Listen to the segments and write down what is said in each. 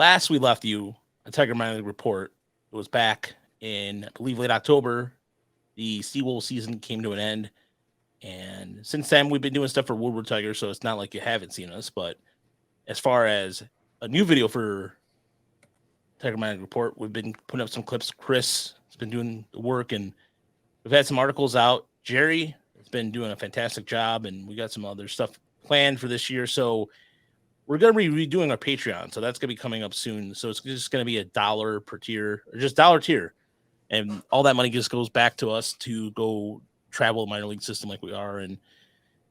last we left you, a Tiger Minor League report. It was back in, I believe, late October. The Seawolf season came to an end. And since then, we've been doing stuff for Woodward Tiger, so it's not like you haven't seen us. But as far as a new video for Tiger Minor League report, we've been putting up some clips. Chris has been doing the work, and we've had some articles out. Jerry has been doing a fantastic job, and we got some other stuff planned for this year. So we're going to be redoing our Patreon. So that's going to be coming up soon. So it's just going to be $1 per tier, or just dollar tier. And all that money just goes back to us to go travel minor league system like we are. And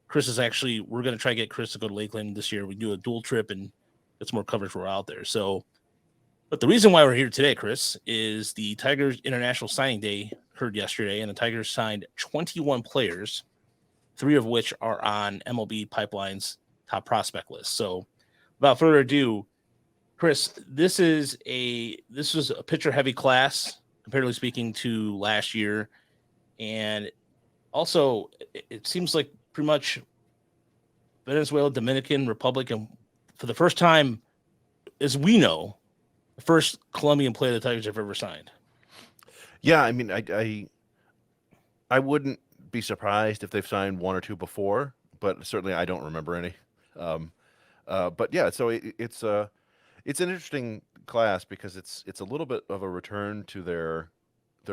Chris is actually, we're going to try to get Chris to go to Lakeland this year. We do a dual trip and get some more coverage while we're out there. So, but the reason why we're here today, Chris, is the Tigers International Signing Day occurred yesterday, and the Tigers signed 21 players, 3 of which are on MLB Pipeline's top prospect list. So, without further ado, Chris, this was a pitcher heavy class, comparatively speaking, to last year, and also it seems like pretty much Venezuela, Dominican Republic, and for the first time, as we know, the first Colombian player the Tigers have ever signed. Yeah, I mean, I wouldn't be surprised if they've signed one or two before, but certainly I don't remember any. Um, but yeah, so it's an interesting class because it's a little bit of a return to their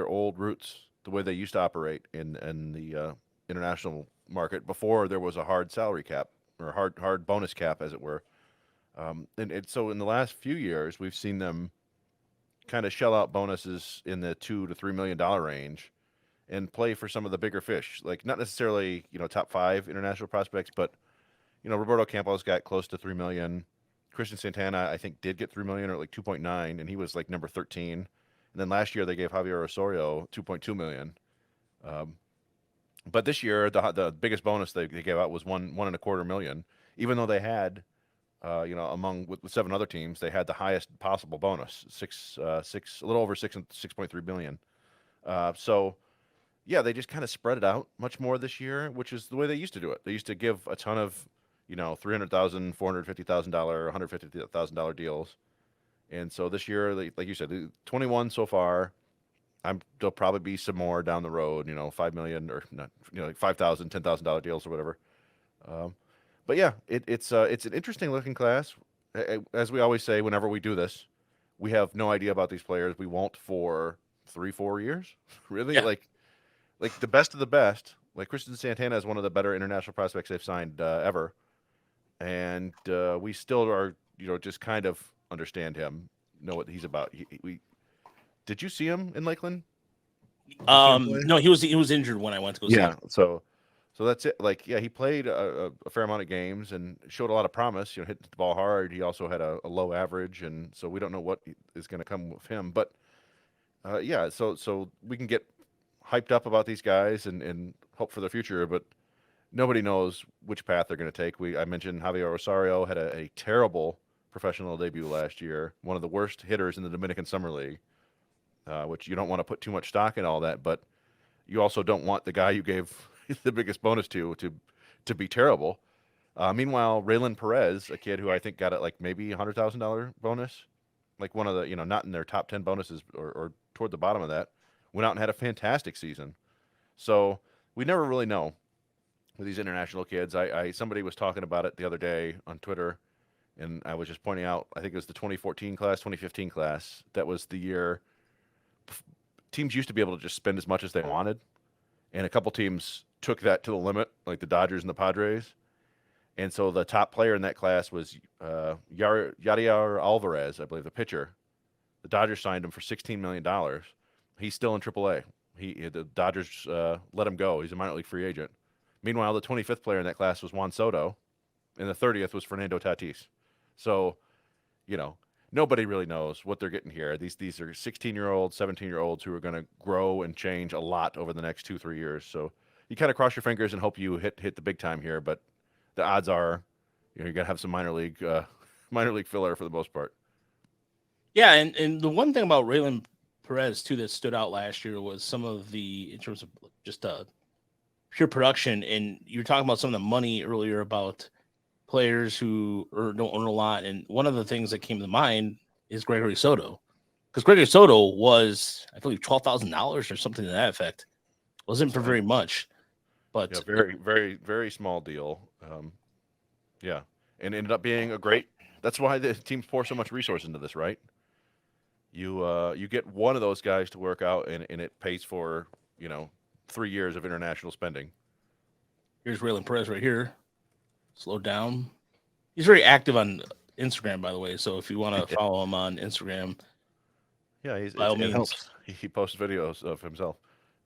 old roots, the way they used to operate in the international market before there was a hard salary cap or hard bonus cap, as it were. So in the last few years, we've seen them kind of shell out bonuses in the $2 to $3 million range and play for some of the bigger fish, like not necessarily top 5 international prospects, but Roberto Campos got close to 3 million. Christian Santana, I think, did get 3 million or like 2.9, and he was like number 13. And then last year they gave Javier Osorio 2.2 million. Um, but this year the biggest bonus they gave out was one and a quarter million, even though they had among with 7 other teams, they had the highest possible bonus, a little over 6.3 billion. So yeah, they just kind of spread it out much more this year, which is the way they used to do it. They used to give a ton of $300,000, $450,000, $150,000 deals, and so this year, like you said, 21 so far. There'll probably be some more down the road. 5 million or not, like 5,000, $10,000 deals or whatever. Um, but yeah, it's an interesting looking class. As we always say, whenever we do this, we have no idea about these players. We won't for 3-4 years, really. Yeah. Like the best of the best. Like Christian Santana is one of the better international prospects they've signed ever, and we still are just kind of understand him, know what he's about. We Did you see him in Lakeland? Did you see him play? No, he was injured when I went to go see Yeah. him. So that's it. Like, yeah, he played a fair amount of games and showed a lot of promise. Hit the ball hard. He also had a low average, and so we don't know what is going to come with him. But yeah, so we can get hyped up about these guys and hope for the future, but nobody knows which path they're going to take. I mentioned Javier Rosario had a terrible professional debut last year, one of the worst hitters in the Dominican Summer League, which you don't want to put too much stock in all that, but you also don't want the guy you gave the biggest bonus to be terrible. Meanwhile, Raylan Perez, a kid who I think got it like maybe $100,000 bonus, like one of the not in their top 10 bonuses or toward the bottom of that, went out and had a fantastic season. So we never really know with these international kids. I somebody was talking about it the other day on Twitter, and I was just pointing out. I think it was the 2014 class, 2015 class. That was the year teams used to be able to just spend as much as they wanted, and a couple teams took that to the limit, like the Dodgers and the Padres. And so the top player in that class was Yadier Alvarez, I believe, the pitcher. The Dodgers signed him for $16 million. He's still in AAA. The Dodgers let him go. He's a minor league free agent. Meanwhile, the 25th player in that class was Juan Soto, and the 30th was Fernando Tatis. So, nobody really knows what they're getting here. These are 16-year-olds, 17-year-olds who are going to grow and change a lot over the next 2-3 years. So you kind of cross your fingers and hope you hit the big time here. But the odds are, you're going to have some minor league filler for the most part. Yeah, and the one thing about Raylan Perez too that stood out last year was some of the in terms of just pure production. And you were talking about some of the money earlier about players who don't earn a lot. And one of the things that came to mind is Gregory Soto. Because Gregory Soto was, I believe, $12,000 or something to that effect. Wasn't for very much, but yeah, very, very, very small deal. Yeah, and ended up being a great. That's why the teams pour so much resource into this, right? You get one of those guys to work out, and it pays for 3 years of international spending. here's Raylan Perez right here. Slow down. He's very active on Instagram, by the way. So if you want to follow him on Instagram, Yeah, by all it means. helps. He posts videos of himself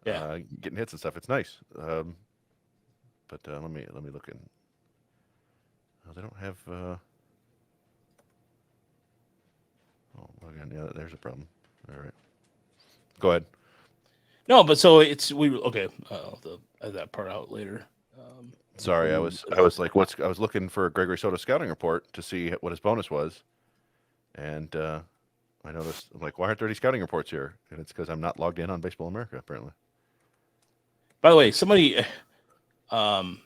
Yeah. getting hits and stuff. It's nice. But let me look in. Oh, they don't have. Oh, again, yeah, there's a problem. All right, go ahead. No, but so it's we okay. I'll edit that part out later. Sorry, I was like, I was looking for Gregory Soto scouting report to see what his bonus was, and I noticed I'm like, why aren't there any scouting reports here? And it's because I'm not logged in on Baseball America apparently. By the way, somebody, wow.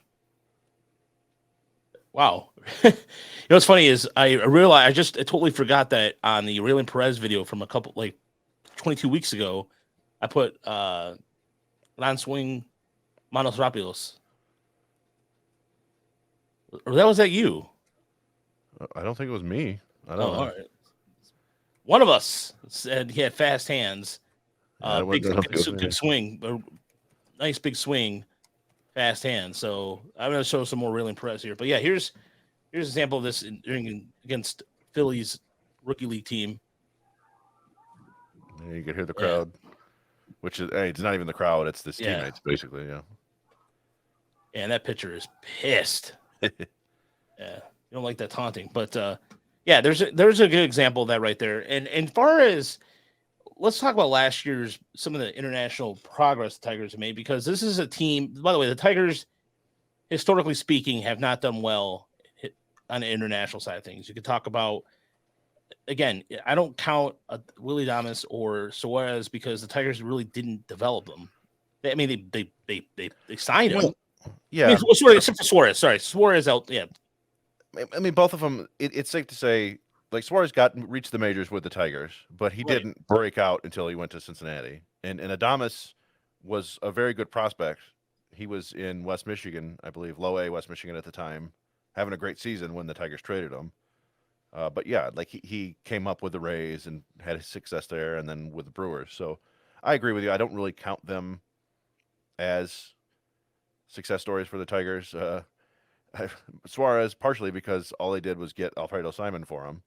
What's funny is I realized I totally forgot that on the Raylan Perez video from a couple 22 weeks ago, I put non swing manos rapidos. Or that was that you? I don't think it was me. I don't know. All right. One of us said he had fast hands. Good swing, nice big swing, fast hands. So I'm going to show some more Raylan Perez here. But yeah, here's an example of this against Phillies rookie league team. Yeah, you can hear the crowd, which is it's not even the crowd; it's his teammates, basically. Yeah. And that pitcher is pissed. Yeah, you don't like that taunting, but yeah, there's a good example of that right there. And far as let's talk about last year's some of the international progress the Tigers have made, because this is a team. By the way, the Tigers, historically speaking, have not done well on the international side of things. You could talk about, again, I don't count Willie Adames or Suarez because the Tigers really didn't develop them. I mean, they signed him. Yeah, I mean, except for Suarez. Sorry, Suarez out. Yeah, I mean, both of them. It's safe to say, like Suarez reached the majors with the Tigers, but he didn't break out until he went to Cincinnati. And Adames was a very good prospect. He was in West Michigan, I believe, low A West Michigan at the time, having a great season when the Tigers traded him. But yeah, like he came up with the Rays and had success there, and then with the Brewers. So I agree with you. I don't really count them as success stories for the Tigers. Suarez partially because all they did was get Alfredo Simon for him.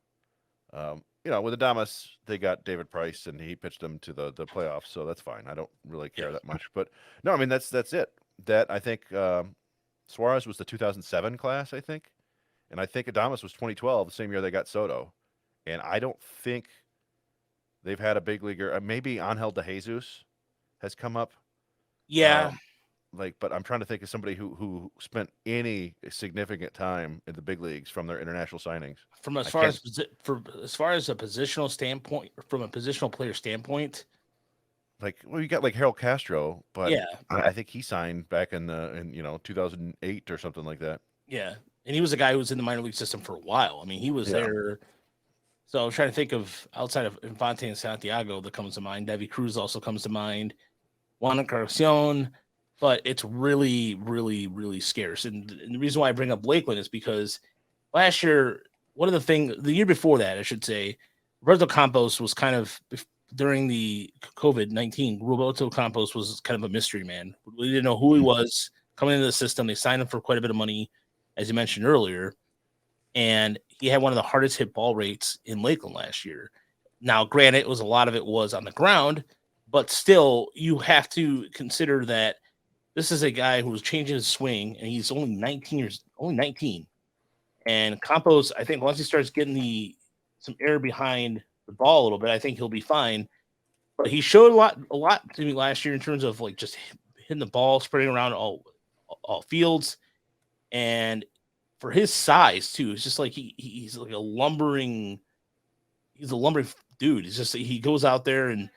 With Adames, they got David Price and he pitched them to the playoffs, so that's fine. I don't really care that much. But no, I mean that's it. That I think Suarez was the 2007 class, I think, and I think Adames was 2012, the same year they got Soto. And I don't think they've had a big leaguer. Maybe Angel De Jesus has come up. Yeah. But I'm trying to think of somebody who spent any significant time in the big leagues from their international signings. From as far as a positional standpoint, from a positional player standpoint, you got like Harold Castro, but yeah, I think he signed back in 2008 or something like that. Yeah, and he was a guy who was in the minor league system for a while. I mean, he was there. So I was trying to think of outside of Infante and Santiago that comes to mind. Davy Cruz also comes to mind. Juan Encarnacion. But it's really, really, really scarce. And the reason why I bring up Lakeland is because last year, the year before that, I should say, Roberto Campos was kind of, during the COVID-19, Roberto Campos was kind of a mystery man. We didn't know who he was coming into the system. They signed him for quite a bit of money, as you mentioned earlier. And he had one of the hardest hit ball rates in Lakeland last year. Now, granted, a lot of it was on the ground, but still, you have to consider that this is a guy who was changing his swing, and he's only 19. And Campos, I think once he starts getting some air behind the ball a little bit, I think he'll be fine. But he showed a lot to me last year in terms of just hitting the ball, spreading around all fields, and for his size too, it's just like he's like a lumbering dude. It's just he goes out there and.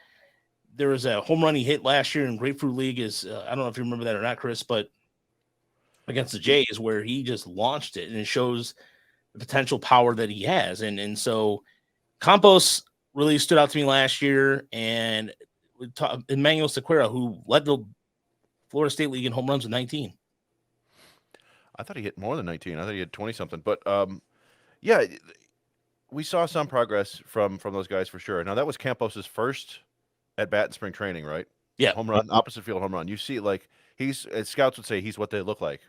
There was a home run he hit last year in Grapefruit League. I don't know if you remember that or not, Chris, but against the Jays, where he just launched it, and it shows the potential power that he has. And so Campos really stood out to me last year, and Emmanuel Sequeira, who led the Florida State League in home runs with 19. I thought he hit more than 19. I thought he had 20 something. But yeah, we saw some progress from those guys for sure. Now that was Campos's first at bat in spring training, right? Yeah, Home run, opposite field home run. You see, like he's as scouts would say, he's what they look like,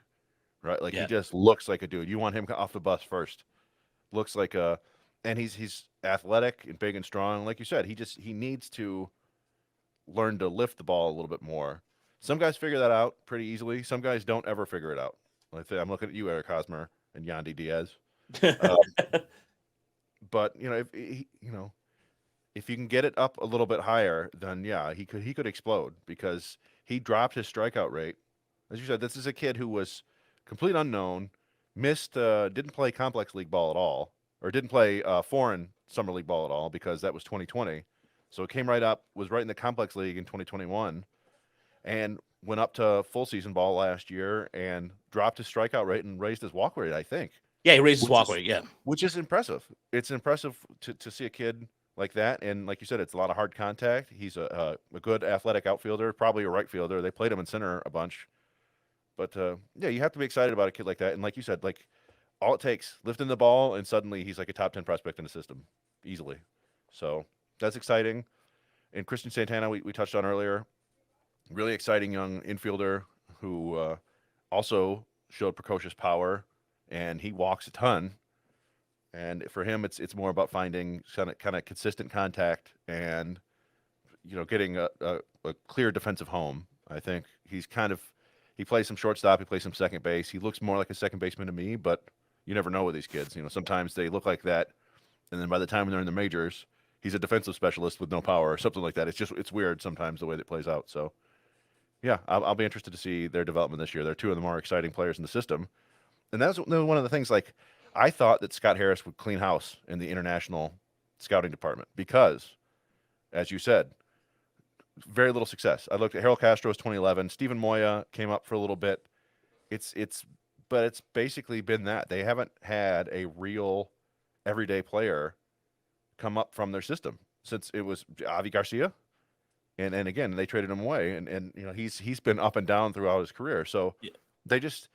right? Like he yeah. just looks like a dude. You want him off the bus first. Looks like a, and he's athletic and big and strong. Like you said, he needs to learn to lift the ball a little bit more. Some guys figure that out pretty easily. Some guys don't ever figure it out. Like I'm looking at you, Eric Hosmer and Yandy Diaz. But if you can get it up a little bit higher, then yeah, he could explode because he dropped his strikeout rate. As you said, this is a kid who was complete unknown, didn't play complex league ball at all, or didn't play foreign summer league ball at all because that was 2020. So it came right up, was right in the complex league in 2021, and went up to full season ball last year and dropped his strikeout rate and raised his walk rate, I think. Yeah, he raised his walk rate, yeah. Which is impressive. It's impressive to see a kid like that. And like you said, it's a lot of hard contact. He's a good athletic outfielder, probably a right fielder. They played him in center a bunch. But yeah, you have to be excited about a kid like that. And like you said, like all it takes, lifting the ball, and suddenly he's like a top 10 prospect in the system easily. So that's exciting. And Christian Santana, we touched on earlier, really exciting young infielder who also showed precocious power, and he walks a ton. And for him, it's more about finding kind of consistent contact and getting a clear defensive home. I think he plays some shortstop, he plays some second base. He looks more like a second baseman to me, but you never know with these kids. Sometimes they look like that, and then by the time they're in the majors, he's a defensive specialist with no power or something like that. It's weird sometimes the way that plays out. So yeah, I'll be interested to see their development this year. They're two of the more exciting players in the system, and that's one of the things. Like I thought that Scott Harris would clean house in the international scouting department because, as you said, very little success. I looked at Harold Castro's 2011. Stephen Moya came up for a little bit. But it's basically been that they haven't had a real everyday player come up from their system since it was Avi Garcia, and again they traded him away, and he's been up and down throughout his career. So Yeah. they just.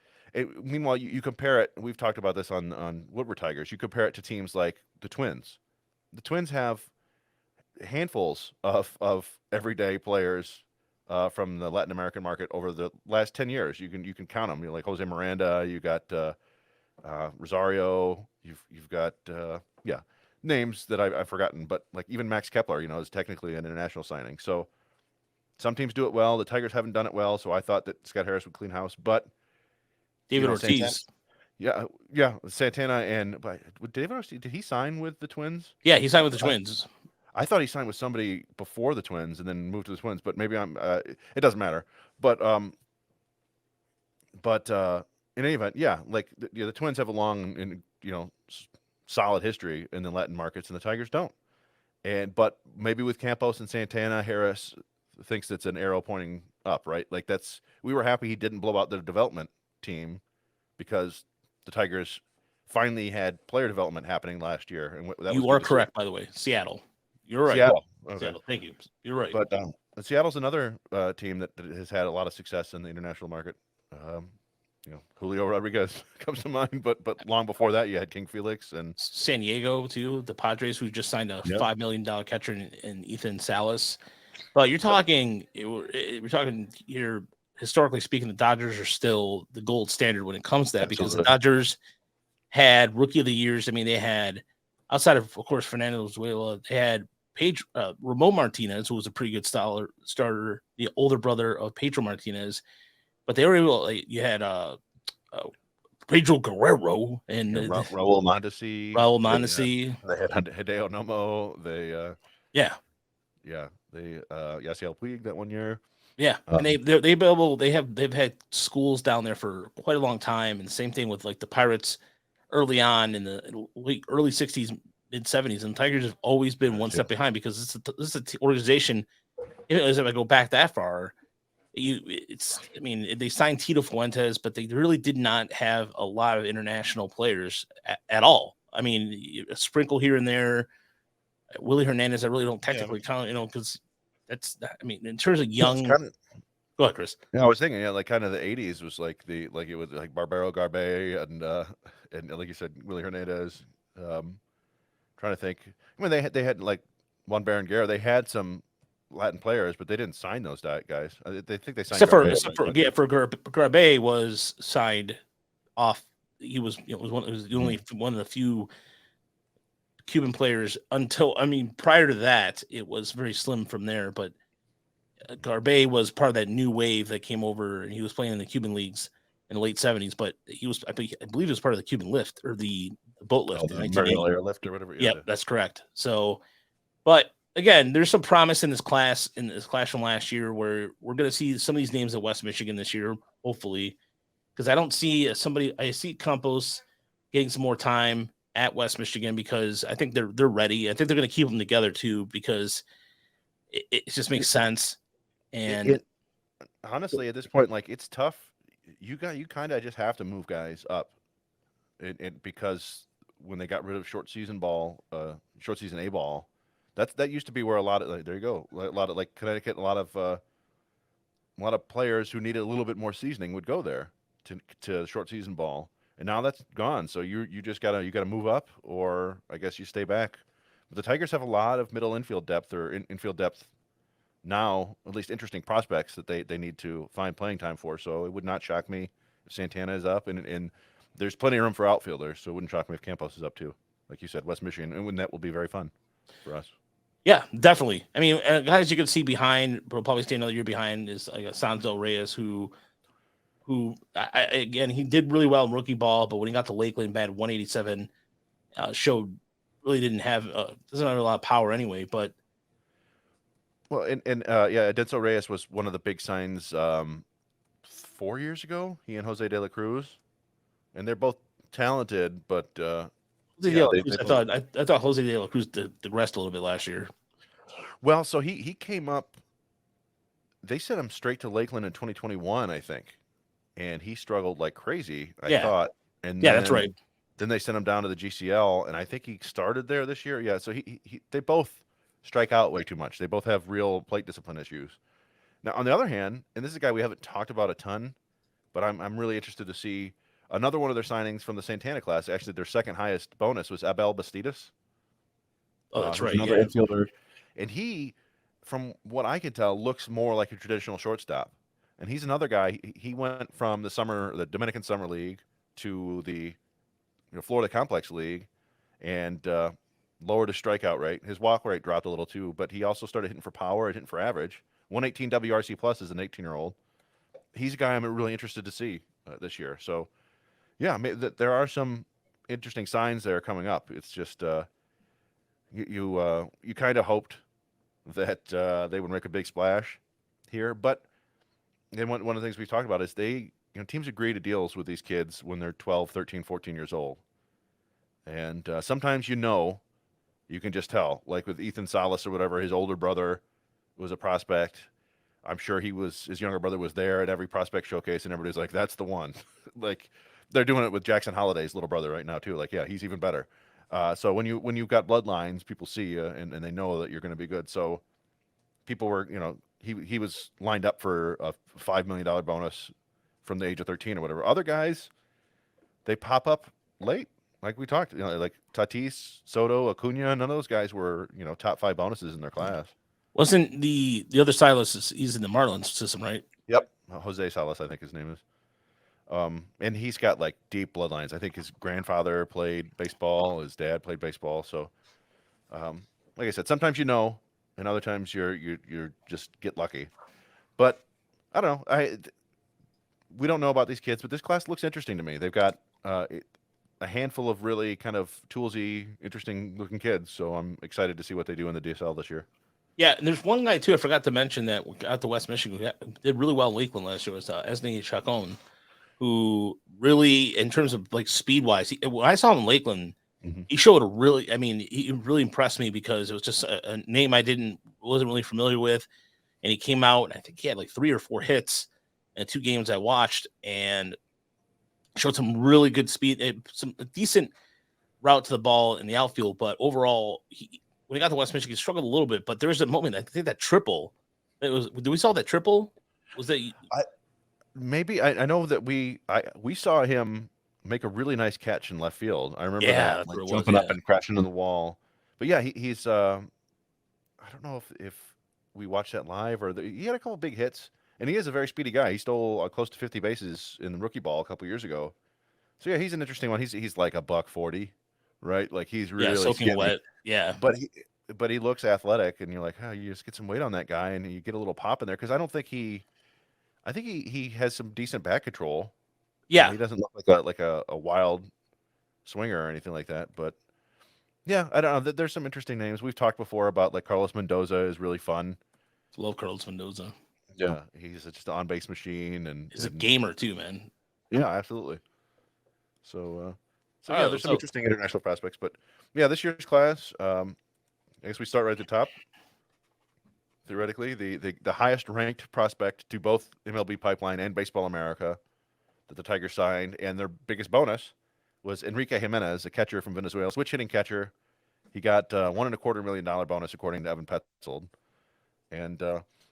Meanwhile, you compare it. We've talked about this on Woodward Tigers. You compare it to teams like the Twins. The Twins have handfuls of everyday players from the Latin American market over the last 10 years. You can count them. Like Jose Miranda, you got Rosario, you've got names that I've forgotten, but like even Max Kepler, is technically an international signing. So some teams do it well. The Tigers haven't done it well. So I thought that Scott Harris would clean house, but David Ortiz. Ortiz. Yeah, Santana but David Ortiz, did he sign with the Twins? Yeah, he signed with the Twins. I thought he signed with somebody before the Twins and then moved to the Twins, but maybe it doesn't matter. But in any event, yeah, like the Twins have a long and solid history in the Latin markets, and the Tigers don't. But maybe with Campos and Santana, Harris thinks it's an arrow pointing up, right? Like we were happy he didn't blow out the development team because the Tigers finally had player development happening last year. And that you are correct, by the way. Seattle. You're right. Seattle. Okay. Seattle. Thank you. You're right. But Seattle's another team that has had a lot of success in the international market. Julio Rodriguez comes to mind, but long before that, you had King Felix and San Diego too. The Padres, who just signed a $5 million catcher in Ethan Salas. But you're talking, we're talking here. Historically speaking, the Dodgers are still the gold standard when it comes to that because the Dodgers had rookie of the years. I mean, they had outside of course Fernando Valenzuela, they had Ramon Martinez, who was a pretty good starter, the older brother of Pedro Martinez. But they were able. You had Pedro Guerrero and Raul Mondesi. They had Hideo Nomo. They Yasiel Puig that one year. Yeah, and they've had schools down there for quite a long time, and the same thing with like the Pirates early on in the early '60s, mid '70s, and Tigers have always been one step behind because this is an organization. If I go back that far, they signed Tito Fuentes, but they really did not have a lot of international players at all. I mean, a sprinkle here and there, Willie Hernandez, I really don't technically count, because that's, I mean, in terms of young. Go ahead, Chris. Yeah, I was thinking, like kind of the '80s was like it was like Barbaro Garbe and like you said, Willie Hernandez. Trying to think. I mean, they had like Juan Berenguer. They had some Latin players, but they didn't sign those guys. They think they signed Except for Garbe was signed off. He was, it was the only one of the few Cuban players prior to that, it was very slim from there. But Garbe was part of that new wave that came over, and he was playing in the Cuban leagues in the late '70s. But he was, I believe, it was part of the Cuban lift or the boat lift. The Mariel airlift or whatever. Yeah, that's correct. So, but again, there's some promise in this class from last year where we're going to see some of these names at West Michigan this year, hopefully, because I don't see I see Campos getting some more time at West Michigan because I think they're ready. I think they're going to keep them together too because it just makes sense. And honestly, at this point, like it's tough. You kind of just have to move guys up, because when they got rid of short season A ball, that used to be where a lot of there you go, a lot of like Connecticut, a lot of players who needed a little bit more seasoning would go there to short season ball, and now that's gone. So you just gotta move up, or I guess you stay back. But the Tigers have a lot of middle infield depth or infield depth now, at least interesting prospects that they need to find playing time for. So it would not shock me if Santana is up, and there's plenty of room for outfielders. So it wouldn't shock me if Campos is up too. Like you said, West Michigan, and that will be very fun for us. Yeah, definitely. I mean, guys you can see behind, will probably stay another year behind, is like Sanzo Reyes, who again, he did really well in rookie ball, but when he got to Lakeland, batted 187, showed really doesn't have a lot of power anyway. But well, yeah, Denso Reyes was one of the big signs 4 years ago. He and Jose De La Cruz, and they're both talented, but I thought Jose De La Cruz digressed a little bit last year. Well, so he came up. They sent him straight to Lakeland in 2021, I think, and he struggled like crazy. I thought, and yeah, that's right. Then they sent him down to the GCL, and I think he started there this year. Yeah, so they both strike out way too much. They both have real plate discipline issues. Now, on the other hand, and this is a guy we haven't talked about a ton, but I'm really interested to see another one of their signings from the Santana class. Actually, their second highest bonus was Abel Bastidas. Oh, that's right. Another infielder, and he, from what I can tell, looks more like a traditional shortstop. And he's another guy. He went from the Dominican Summer League to the Florida Complex League, and lowered his strikeout rate. His walk rate dropped a little too, but he also started hitting for power and hitting for average. 118 WRC plus as an 18-year-old. He's a guy I'm really interested to see this year. So, yeah, there are some interesting signs there coming up. It's just you kind of hoped that they would make a big splash here, but then one of the things we've talked about is teams agree to deals with these kids when they're 12, 13, 14 years old. And sometimes you can just tell, like with Ethan Salas or whatever, his older brother was a prospect. I'm sure his younger brother was there at every prospect showcase, and everybody's like, that's the one. Like they're doing it with Jackson Holliday's little brother right now too. Like, yeah, he's even better. So when you've got bloodlines, people see you and they know that you're going to be good. So people were, he was lined up for a $5 million bonus from the age of 13 or whatever. Other guys, they pop up late. Like we talked, like Tatis, Soto, Acuna, none of those guys were, top 5 bonuses in their class. Wasn't the other Silas, he's in the Marlins system, right? Yep. Jose Salas, I think his name is. And he's got like deep bloodlines. I think his grandfather played baseball, his dad played baseball. So, like I said, sometimes and other times you're just get lucky. But I don't know. We don't know about these kids, but this class looks interesting to me. They've got a handful of really kind of toolsy, interesting looking kids. So I'm excited to see what they do in the DSL this year. Yeah, and there's one guy too. I forgot to mention that out to West Michigan who did really well in Lakeland last year was Esney Chacon, who really, in terms of like speed wise, when I saw him in Lakeland, he showed he really impressed me because it was just a name I wasn't really familiar with, and he came out and I think he had like 3 or 4 hits in 2 games I watched and showed some really good speed, some decent route to the ball in the outfield, but overall when he got to West Michigan, he struggled a little bit, but there was a moment. I think that triple. It was. Did we saw that triple? Was that? Maybe I know that we saw him make a really nice catch in left field. I remember Yeah, that, that's like what it was. jumping up Yeah. and crashing into the wall. But yeah, he's I don't know if we watched that live he had a couple big hits, and he is a very speedy guy. He stole close to 50 bases in the rookie ball a couple years ago. So yeah, he's an interesting one. He's like a buck 40, right? Like he's Yeah, really soaking skinny, wet. Yeah. but he looks athletic, and you're like, oh, you just get some weight on that guy, and you get a little pop in there because I think he has some decent bat control. Yeah. He doesn't look like a wild swinger or anything like that. But yeah, I don't know. There's some interesting names. We've talked before about like Carlos Mendoza is really fun. Love Carlos Mendoza. Yeah, he's just an on base machine, He's a and gamer too, man. yeah, absolutely. So so All yeah, right. there's some So interesting international prospects. But yeah, this year's class, I guess we start right at the top. Theoretically, the highest ranked prospect to both MLB Pipeline and Baseball America that the Tigers signed, and their biggest bonus was Enrique Jimenez, a catcher from Venezuela, switch hitting catcher. He got $1.25 million bonus according to Evan Petzold. And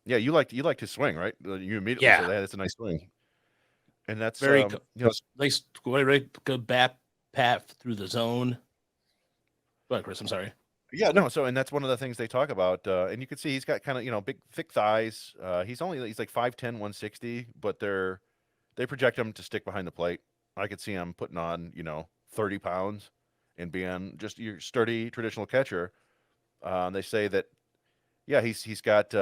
yeah, you liked his swing, right? You immediately said, yeah, "Hey, that's a nice swing," and that's very you know, nice, very good bat pat through the zone. Go ahead, Chris. I'm sorry. yeah, no. So, and that's one of the things they talk about, and you can see he's got kind of big, thick thighs. He's like 5'10", 160, but they project him to stick behind the plate. I could see him putting on 30 pounds and being just your sturdy traditional catcher. They say that yeah, he's got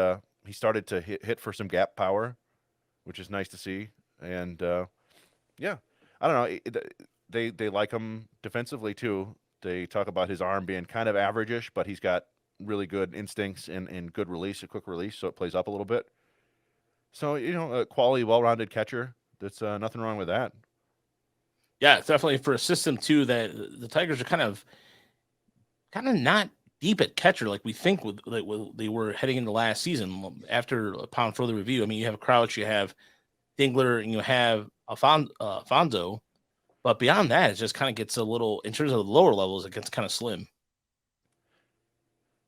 he started to hit for some gap power, which is nice to see. And yeah, I don't know. They like him defensively too. They talk about his arm being kind of averageish, but he's got really good instincts and good release, a quick release, so it plays up a little bit. So a quality, well-rounded catcher. That's nothing wrong with that. Yeah, it's definitely for a system too that the Tigers are kind of not deep at catcher like we think they were heading into last season. After upon further review, I mean, you have Crouch, you have Dingler, and you have Alfonso, but beyond that, it just kind of gets a little in terms of the lower levels, it gets kind of slim.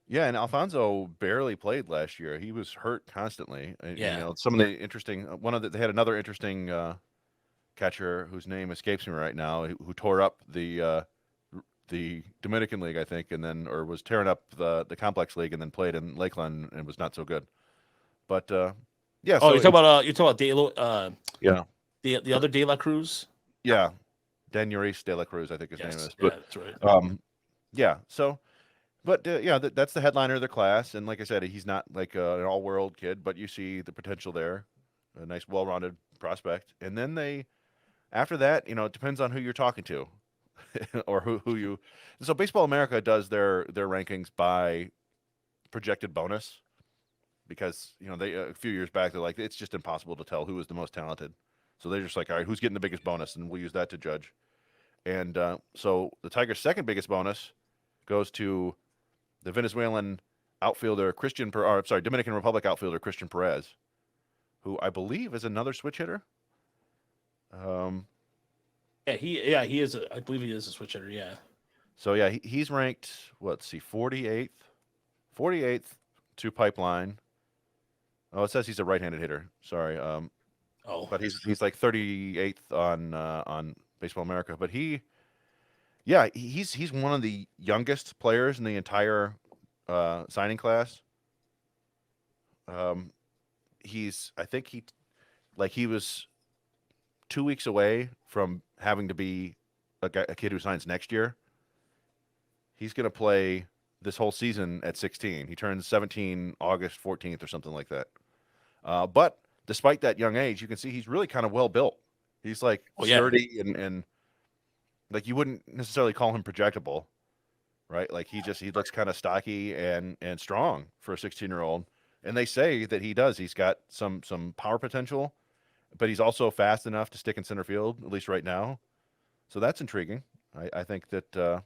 Yeah, and Alfonso barely played last year. He was hurt constantly. And, Yeah. some of the interesting they had another interesting catcher whose name escapes me right now, who tore up the Dominican League, I think, and then or was tearing up the Complex League, and then played in Lakeland and was not so good. But yeah, Oh, so you're talking about yeah, the other De La Cruz. yeah, Danuris de la Cruz, I think his name Yes, is. yeah, But that's right. yeah, so. But yeah, that's the headliner of their class, and like I said, he's not like an all-world kid, but you see the potential there, a nice, well-rounded prospect. And then after that, it depends on who you're talking to, or who you. So Baseball America does their rankings by projected bonus, because they a few years back they're like it's just impossible to tell who is the most talented, so they're just like, all right, who's getting the biggest bonus, and we'll use that to judge. And so the Tigers' second biggest bonus goes to the Venezuelan outfielder Dominican Republic outfielder Christian Perez, who I believe is another switch hitter. He is. I believe he is a switch hitter. Yeah. So yeah, he's ranked let's see, 48th to Pipeline. Oh, it says he's a right-handed hitter. Sorry, Oh, but he's like 38th on Baseball America. But he's one of the youngest players in the entire signing class. I think he was 2 weeks away from having to be a kid who signs next year. He's going to play this whole season at 16. He turns 17 August 14th or something like that. But despite that young age, you can see he's really kind of well built. He's like sturdy and like you wouldn't necessarily call him projectable, right? Like he looks kind of stocky and strong for a 16-year-old. And they say that he does. He's got some power potential, but he's also fast enough to stick in center field, at least right now. So that's intriguing. I think that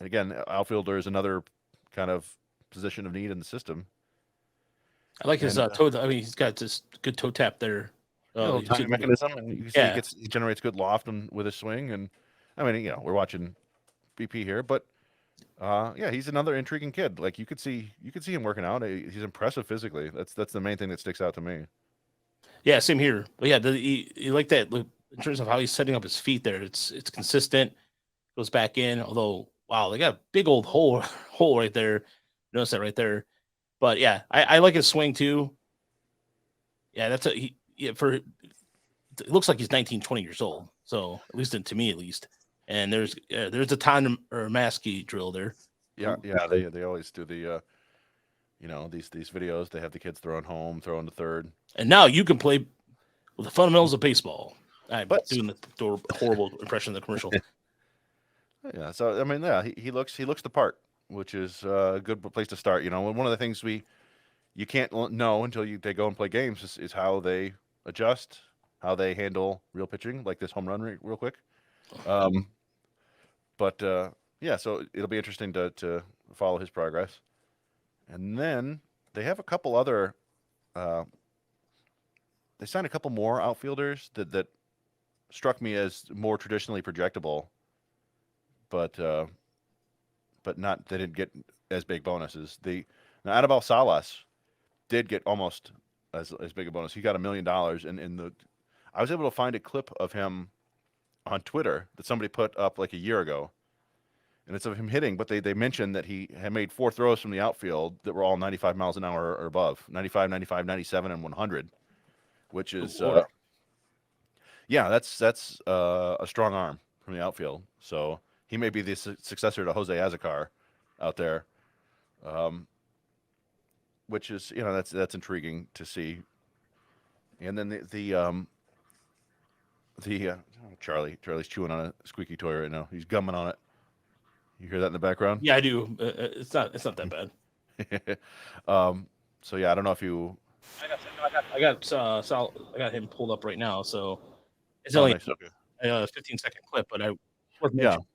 and again, outfielder is another kind of position of need in the system. I like his And toe. I mean, he's got this good toe tap there. a little tiny mechanism, and you can see he generates good loft with his swing. And I mean, we're watching BP here, but Yeah, he's another intriguing kid. Like you could see him working out. He's impressive physically. That's the main thing that sticks out to me. Yeah, same here. But yeah, you like that look in terms of how he's setting up his feet there. It's consistent. Goes back in. Although, wow, they got a big old hole hole right there. Notice that right there. But yeah, I like his swing too. Yeah, that's a yeah, for it looks like he's 19, 20 years old. So at least to me at least. And there's a tandem or a maskey drill there. Yeah, yeah. They always do the these videos. They have the kids throwing home, throwing to third. And now you can play with the fundamentals of baseball. I'm But doing the horrible impression of the commercial. yeah, so I mean, yeah, he looks the part, which is a good place to start. You know, one of the things you can't know until they go and play games is how they adjust, how they handle real pitching, like this home run real quick. Um, but yeah, so it'll be interesting to follow his progress. And then they have a couple other. Uh, they signed a couple more outfielders that struck me as more traditionally projectable, but not they didn't get as big bonuses. The now Anibal Salas did get almost as big a bonus. He got $1 million, and the I was able to find a clip of him on Twitter that somebody put up like a year ago, and it's of him hitting. But they mentioned that he had made 4 throws from the outfield that were all 95 miles an hour or above, 95, 95, 97, and 100, which Good is Lord. yeah, that's a strong arm from the outfield. So he may be the successor to Jose Azocar out there, um, which is that's intriguing to see. And then Charlie's chewing on a squeaky toy right now. He's gumming on it. You hear that in the background? Yeah, I do. It's not that bad. um, so yeah, I don't know if you. I got him pulled up right now. So it's Oh, only nice. Okay. a 15-second clip, but I worth Yeah. mentioning.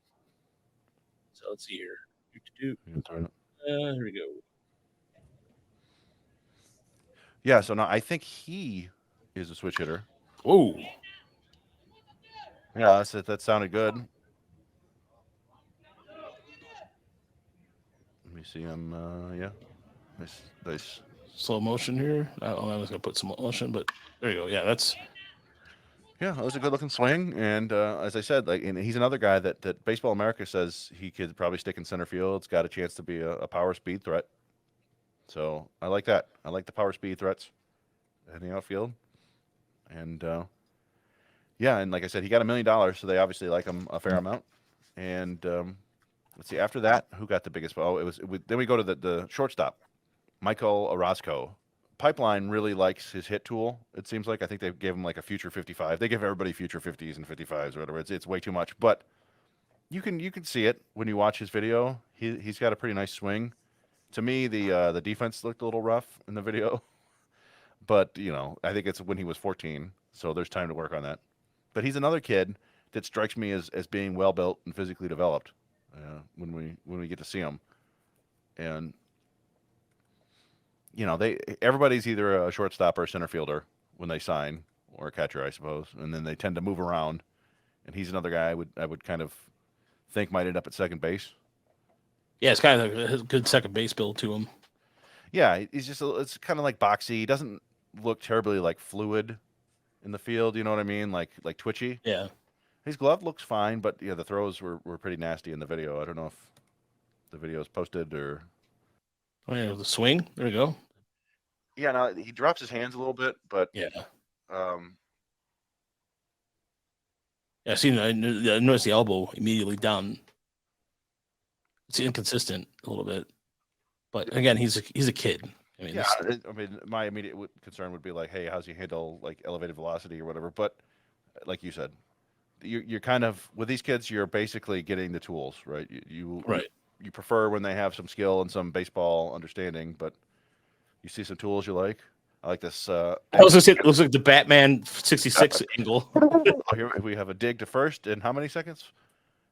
So let's see here. You can turn it. Here we go. Yeah. So now I think he is a switch hitter. Whoa. Yeah, that's it. That sounded good. Let me see him. Yeah. Nice. Nice. Slow motion here. I was gonna put some motion, but there you go. Yeah, that's Yeah, that was a good looking swing, and as I said, like, and he's another guy that Baseball America says he could probably stick in center field. It's got a chance to be a power speed threat. So I like that. I like the power speed threats in the outfield, and yeah, and like I said, he got $1 million, so they obviously like him a fair amount. And let's see, after that, who got the biggest? Oh, then we go to the shortstop, Michael Orozco. Pipeline really likes his hit tool. It seems like I think they gave him like a future 55. They give everybody future 50s and 55s or whatever. It's way too much, but you can see it when you watch his video. He's got a pretty nice swing. To me, the defense looked a little rough in the video, but I think it's when he was 14, so there's time to work on that. But he's another kid that strikes me as being well built and physically developed when we get to see him, and they everybody's either a shortstop or a center fielder when they sign, or a catcher, I suppose, and then they tend to move around. And he's another guy I would kind of think might end up at second base. yeah. It's kind of a good second base build to him. Yeah, he's just it's kind of like boxy. He doesn't look terribly like fluid in the field. You know what I mean? Like twitchy. Yeah. His glove looks fine, but yeah, the throws were pretty nasty in the video. I don't know if the video is posted or. Oh yeah, the swing. There we go. Yeah, no, he drops his hands a little bit, but Yeah. um, Yeah. I seen. I noticed the elbow immediately down. It's inconsistent a little bit, but again, he's a kid. I mean, yeah, I mean, my immediate concern would be like, hey, how's he handle like elevated velocity or whatever? But like you said, you're kind of with these kids, you're basically getting the tools, right? right. You prefer when they have some skill and some baseball understanding, but you see some tools you like. I like this. I was gonna say it looks like the Batman 66 angle. Here we have a dig to first in how many seconds?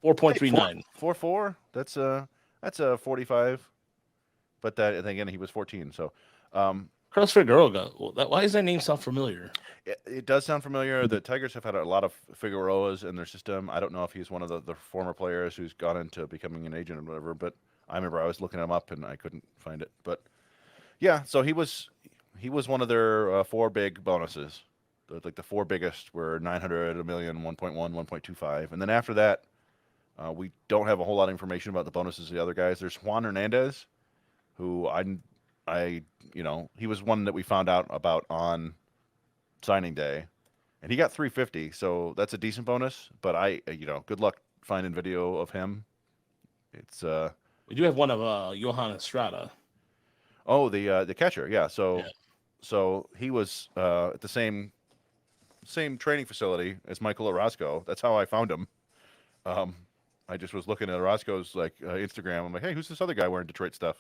4.39. 4.4. That's a 45. But that, and again, he was 14. So, Carlos Figueroa. Why does that name sound familiar? It does sound familiar. The Tigers have had a lot of Figueroas in their system. I don't know if he's one of the former players who's gone into becoming an agent or whatever, but I remember I was looking him up and I couldn't find it. But yeah, so he was one of their four big bonuses. Like the four biggest were 900, a million, 1.1, 1.25, and then after that, we don't have a whole lot of information about the bonuses of the other guys. There's Juan Hernandez, who he was one that we found out about on signing day, and he got 350, so that's a decent bonus. But good luck finding video of him. It's We do have one of Johan Estrada. oh, the catcher, yeah. Yeah. So he was at the same training facility as Michael Orozco. That's how I found him. Um, I just was looking at Orozco's Instagram. I'm like, hey, who's this other guy wearing Detroit stuff?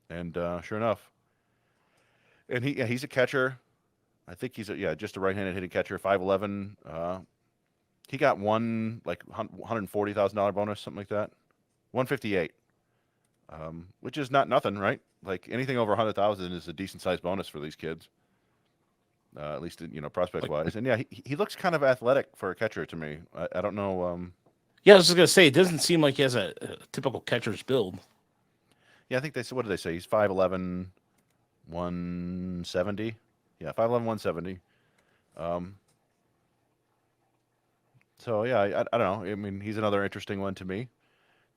And sure enough, and he's a catcher. I think he's just a right-handed hitting catcher, 5'11". He got one $140,000 bonus, something like that, 158, which is not nothing, right? Like anything over 100,000 is a decent sized bonus for these kids, at least prospect wise. And yeah, he looks kind of athletic for a catcher to me. I don't know. Yeah, I was just gonna say it doesn't seem like he has a typical catcher's build. Yeah, I think what did they say? He's 5'11", 170. Yeah, 5'11", 170. So yeah, I don't know. I mean, he's another interesting one to me.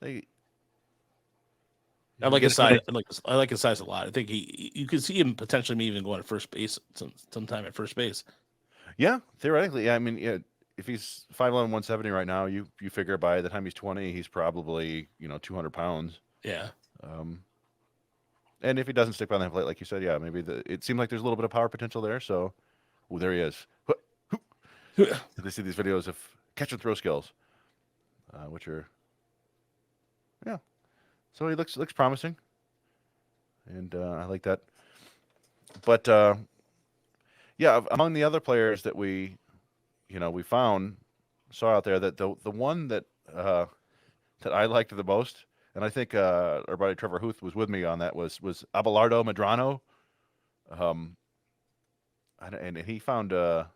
They I like his size. I like his size a lot. I think you could see him potentially maybe even going to first base sometime at first base. Yeah, theoretically. Yeah, I mean, yeah, if he's 5'11", 170 right now, you figure by the time he's 20, he's probably 200 pounds. Yeah. And if he doesn't stick by the plate, like you said, yeah, maybe it seemed like there's a little bit of power potential there. So, there he is. They see these videos of catch and throw skills, which are, yeah. So he looks promising, and I like that. But yeah, among the other players that we saw out there, that the one that I liked the most, and I think our buddy Trevor Huth was with me on that, was Abelardo Medrano. And he found a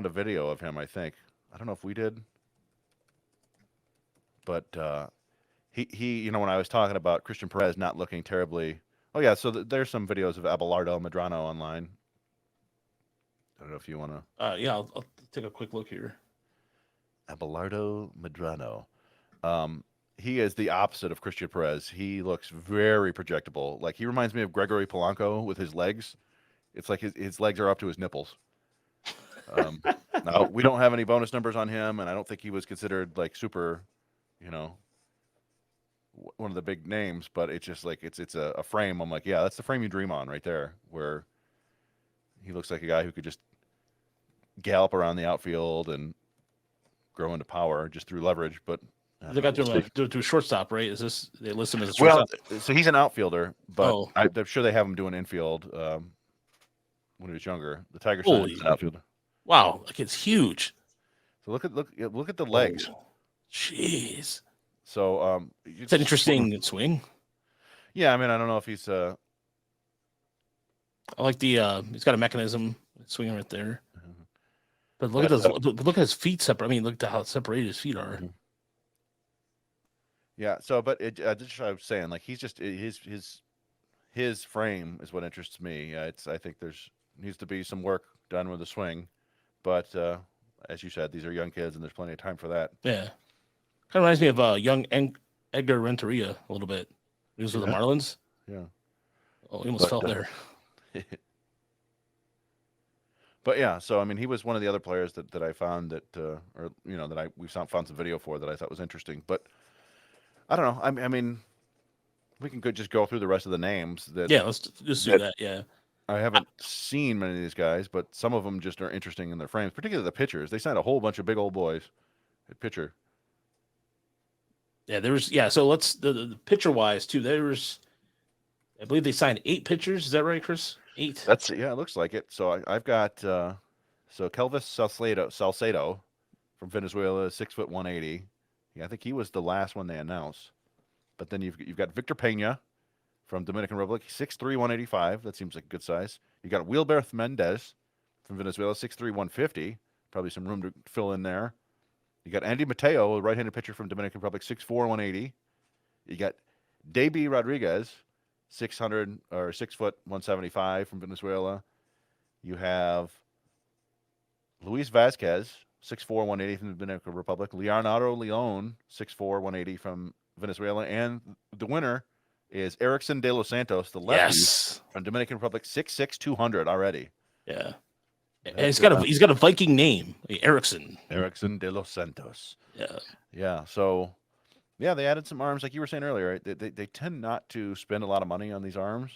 video of him. I think, I don't know if we did, but he when I was talking about Christian Perez not looking terribly. Oh yeah, so there's some videos of Abelardo Medrano online. I don't know if you want to. Yeah, I'll take a quick look here. Abelardo Medrano. He is the opposite of Christian Perez. He looks very projectable. Like, he reminds me of Gregory Polanco with his legs. It's like his legs are up to his nipples. Now, we don't have any bonus numbers on him, and I don't think he was considered like super, one of the big names. But it's just like it's a frame. I'm like, yeah, that's the frame you dream on right there, where he looks like a guy who could just gallop around the outfield and grow into power just through leverage. But they got to a shortstop, right? Is this, they list him as a shortstop? Well, so he's an outfielder, but I'm sure they have him doing infield when he was younger. The Tigers signed him as an outfielder. Wow, like, it's huge. So look at the legs. Jeez. So it's an interesting swing. Yeah, I mean, I don't know if he's. I like the he's got a mechanism swinging right there. Mm-hmm. But look at those. Look at his feet separate. I mean, look at how separated his feet are. Mm-hmm. Yeah. So, but I was saying, like, he's just his frame is what interests me. I think needs to be some work done with the swing, but as you said, these are young kids, and there's plenty of time for that. Yeah. Kind of reminds me of young Edgar Renteria a little bit. He was with the Marlins. Yeah. Oh, he almost fell there. But yeah, so I mean, he was one of the other players that I found that we found some video for that I thought was interesting. But I don't know. I mean, we can just go through the rest of the names. Let's just do that. Yeah. I haven't seen many of these guys, but some of them just are interesting in their frames, particularly the pitchers. They signed a whole bunch of big old boys at pitcher. Yeah, so let's the pitcher wise too. I believe they signed 8 pitchers. Is that right, Chris? 8. It looks like it. So I've got Kelvis Salcedo from Venezuela, 6'1", 180. Yeah, I think he was the last one they announced. But then you've got Victor Pena from Dominican Republic, 6'3", 185. That seems like a good size. You got Wilberth Mendez from Venezuela, 6'3", 150. Probably some room to fill in there. You got Andy Mateo, a right-handed pitcher from Dominican Republic, 6'4", 180. You got Davey Rodriguez, 600 or 6', 175 from Venezuela. You have Luis Vasquez, 6'4", 180 from the Dominican Republic. Leonardo Leon, 6'4", 180 from Venezuela. And the winner is Erickson de los Santos, the lefty Yes. from Dominican Republic, 6'6", 200 already. Yeah. And That, he's got a Viking name, Erickson. Erickson de los Santos. Yeah. Yeah. So, yeah, they added some arms, like you were saying earlier. Right? They tend not to spend a lot of money on these arms.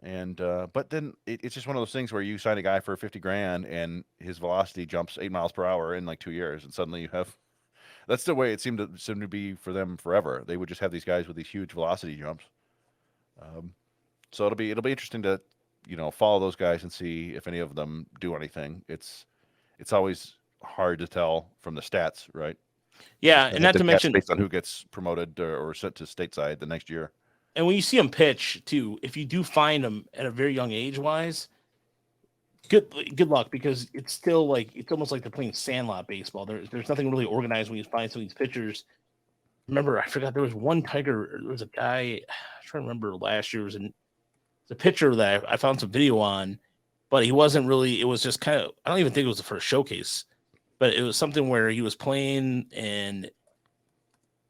And but then it's just one of those things where you sign a guy for 50 grand and his velocity jumps 8 miles per hour in like 2 years, and suddenly you have. That's the way it seemed to be for them forever. They would just have these guys with these huge velocity jumps. So it'll be interesting to follow those guys and see if any of them do anything. It's always hard to tell from the stats, right? Yeah, and not to mention based on who gets promoted or sent to stateside the next year. And when you see them pitch too, if you do find them at a very young age wise, good luck, because it's still like it's almost like they're playing sandlot baseball. There's nothing really organized when you find some of these pitchers. Remember, I forgot there was one Tiger. There was a guy. I'm trying to remember last year. It was a pitcher that I found some video on, but he wasn't really. It was just kind of. I don't even think it was the first showcase, but it was something where he was playing and.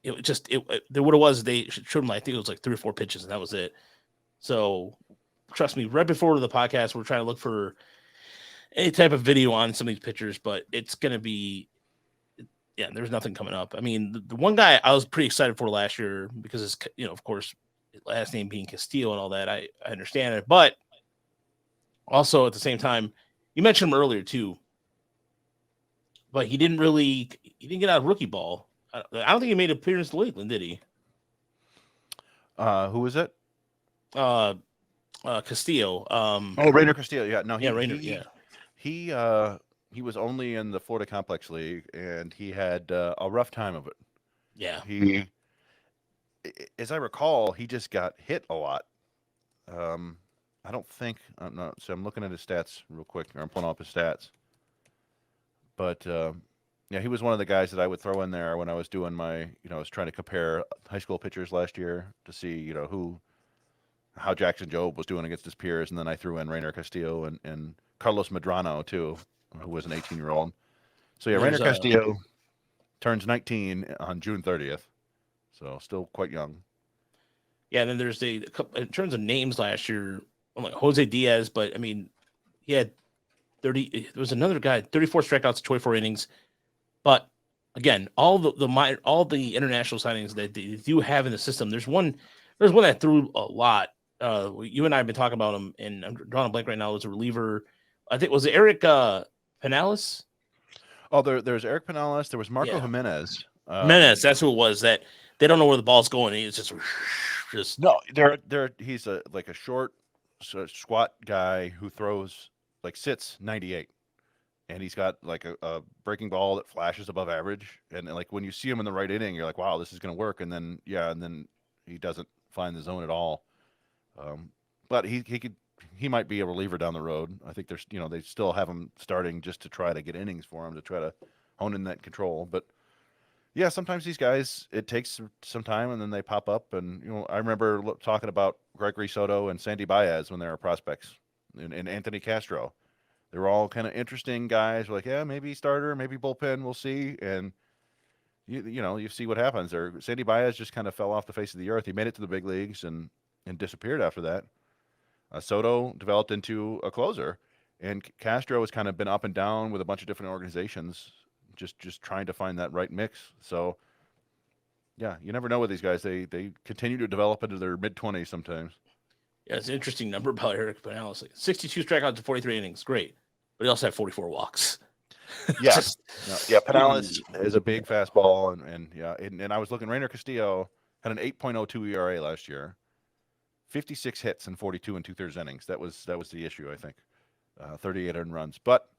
What it was, they showed him, I think it was like 3 or 4 pitches, and that was it. So trust me, right before the podcast, we're trying to look for any type of video on some of these pitchers, but it's going to be, there's nothing coming up. I mean, the one guy I was pretty excited for last year because it's, of course, last name being Castillo and all that. I understand it, but also at the same time, you mentioned him earlier too, but he didn't get out of rookie ball. I don't think he made an appearance in Lakeland, did he? Who is it? Castillo. Rainer Castillo. Yeah, no, Rainer. He was only in the Florida Complex League, and he had a rough time of it. Yeah. He, as I recall, he just got hit a lot. I don't think I'm not. So I'm looking at his stats real quick. Or I'm pulling up his stats. But yeah, he was one of the guys that I would throw in there when I was doing my, I was trying to compare high school pitchers last year to see, how Jackson Jobe was doing against his peers, and then I threw in Rainer Castillo and Carlos Medrano too, who was an 18-year-old. So yeah, Rainer Castillo turns 19 on June 30th, so still quite young. Yeah, and then there's in terms of names last year, like Jose Diaz, but I mean, he had 30. There was another guy, 34 strikeouts, 24 innings. But again, all the international signings that they do have in the system, there's one that threw a lot. You and I have been talking about him, and I'm drawing a blank right now. It was a reliever. I think was it Eric Penales. Oh, there's Eric Penales. There was Marco Jimenez. Jimenez, that's who it was. That they don't know where the ball's going. It's just no. He's a short, squat guy who sits 98. And he's got like a breaking ball that flashes above average. And like when you see him in the right inning, you're like, wow, this is going to work. And then, he doesn't find the zone at all. But he might be a reliever down the road. I think there's, they still have him starting just to try to get innings for him to try to hone in that control. But yeah, sometimes these guys, it takes some time and then they pop up. And, I remember talking about Gregory Soto and Sandy Baez when they were prospects and Anthony Castro. They were all kind of interesting guys. We're like, yeah, maybe starter, maybe bullpen. We'll see. And you see what happens there. Sandy Baez just kind of fell off the face of the earth. He made it to the big leagues and disappeared after that. Soto developed into a closer, and Castro has kind of been up and down with a bunch of different organizations, just trying to find that right mix. So, yeah, you never know with these guys. They continue to develop into their mid-20s sometimes. Yeah, it's an interesting number about Eric Penales. 62 strikeouts to 43 innings. Great. But he also had 44 walks. Yeah. Penales is a big fastball. And I was looking, Rainer Castillo had an 8.02 ERA last year, 56 hits and 42 and 2/3 innings. That was the issue, I think. 38 earned runs. But,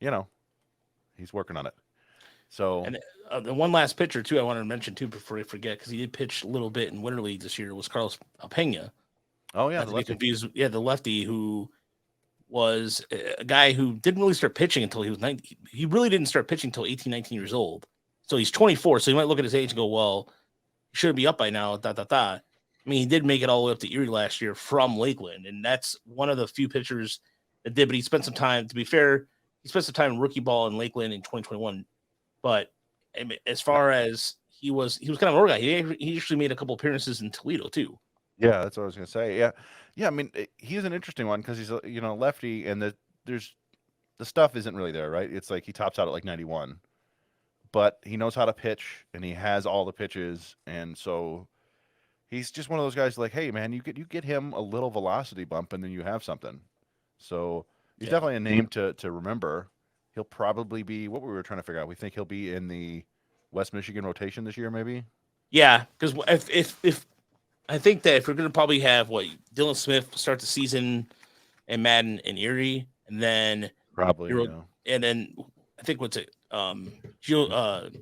he's working on it. So And the one last pitcher too I wanted to mention too before I forget, because he did pitch a little bit in winter league this year, was Carlos Pena. oh yeah, Not the to be lefty. confused, yeah, the lefty who was a guy who didn't really start pitching until he was 19. He really didn't start pitching until 18, 19 years old. So he's 24. So you might look at his age and go, well, he should be up by now. Da, da, da. I mean, he did make it all the way up to Erie last year from Lakeland. And that's one of the few pitchers that did, but he spent some time, to be fair, he spent some time in rookie ball in Lakeland in 2021. But I mean, as far as he was kind of an old guy. He actually made a couple appearances in Toledo too. Yeah, that's what I was gonna say. Yeah, yeah. I mean, he's an interesting one because he's a lefty, and there's the stuff isn't really there, right? It's like he tops out at like 91, but he knows how to pitch and he has all the pitches, and so he's just one of those guys like, hey man, you get him a little velocity bump and then you have something. So he's Yeah. definitely a name to remember. He'll probably be what we were trying to figure out. We think he'll be in the West Michigan rotation this year, maybe. Yeah, because if I think that if we're going to probably have what Dylan Smith start the season and Madden and Erie, and then Probably, you're, yeah. and then I think what's it? Gio,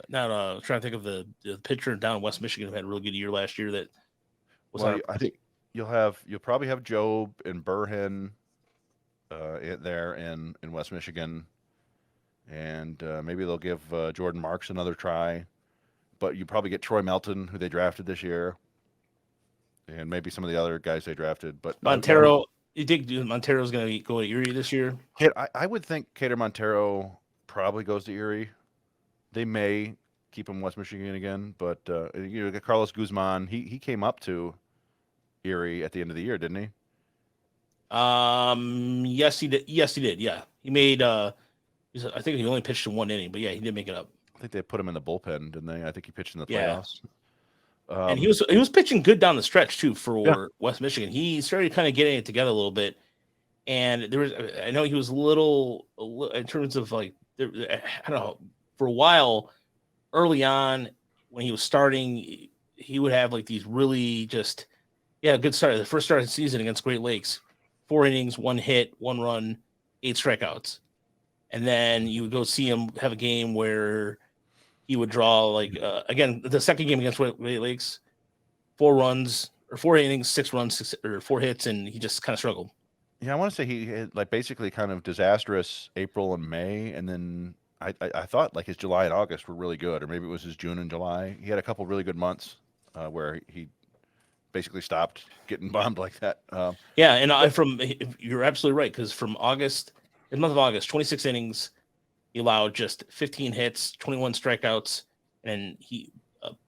not trying to think of the pitcher down in West Michigan who had a really good year last year. That was Well, on. I think you'll probably have Job and Burhan there in West Michigan, and maybe they'll give Jordan Marks another try. But you probably get Troy Melton, who they drafted this year, and maybe some of the other guys they drafted. But Montero. You think Montero's going to go to Erie this year? I would think Cater Montero probably goes to Erie. They may keep him West Michigan again, but get Carlos Guzman. He came up to Erie at the end of the year, didn't he? Yes, he did. Yes, he did. Yeah, he made. I think he only pitched in one inning, but yeah, he did make it up. I think they put him in the bullpen, didn't they? I think he pitched in the Yeah, playoffs. and he was pitching good down the stretch too for Yeah. West Michigan. He started kind of getting it together a little bit, and there was. I know he was a little in terms of like I don't know, for a while early on when he was starting, he would have like these really just good start. The first start of the season against Great Lakes, 4 innings, 1 hit, 1 run, 8 strikeouts. And then you would go see him have a game where he would draw like again the second game against Great Lakes, 4 runs or 4 innings, 6 runs, 4 hits, and he just kind of struggled. Yeah, I want to say he had like basically kind of disastrous April and May, and then I thought like his July and August were really good, or maybe it was his June and July. He had a couple really good months where he basically stopped getting bombed like that. Yeah, and you're absolutely right, because from August, the month of August, 26 innings, he allowed just 15 hits, 21 strikeouts, and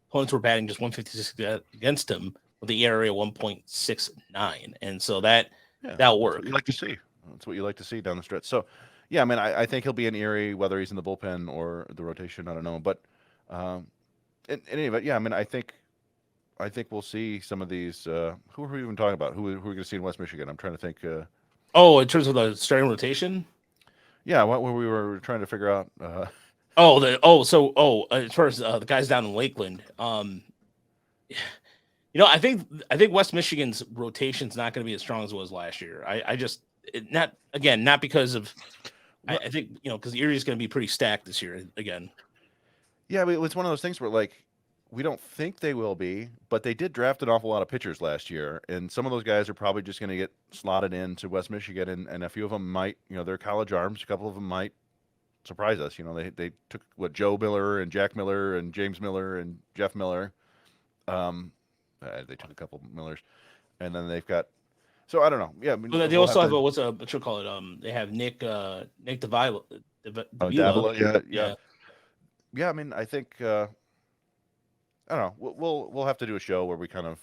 opponents were batting just 156 against him with the ERA 1.69, and so that'll work. What you like to see. That's what you like to see down the stretch. So, yeah, I mean, I think he'll be in Erie, whether he's in the bullpen or the rotation. I don't know, but in any event, yeah, I mean, I think we'll see some of these. Who are we even talking about? Who are we going to see in West Michigan? I'm trying to think. In terms of the starting rotation. Yeah, what we were trying to figure out. As far as the guys down in Lakeland, I think West Michigan's rotation's not going to be as strong as it was last year. Not because of. I think because Erie is going to be pretty stacked this year again. Yeah, but it's one of those things where like we don't think they will be, but they did draft an awful lot of pitchers last year, and some of those guys are probably just going to get slotted into West Michigan, and a few of them might, they're college arms. A couple of them might surprise us. They took Joe Miller and Jack Miller and James Miller and Jeff Miller. They took a couple Millers, and then they've got. So I don't know. Yeah, I mean, They also have what you call it? They have Nick Davila. Davila, yeah. I mean, I think I don't know. We'll have to do a show where we kind of,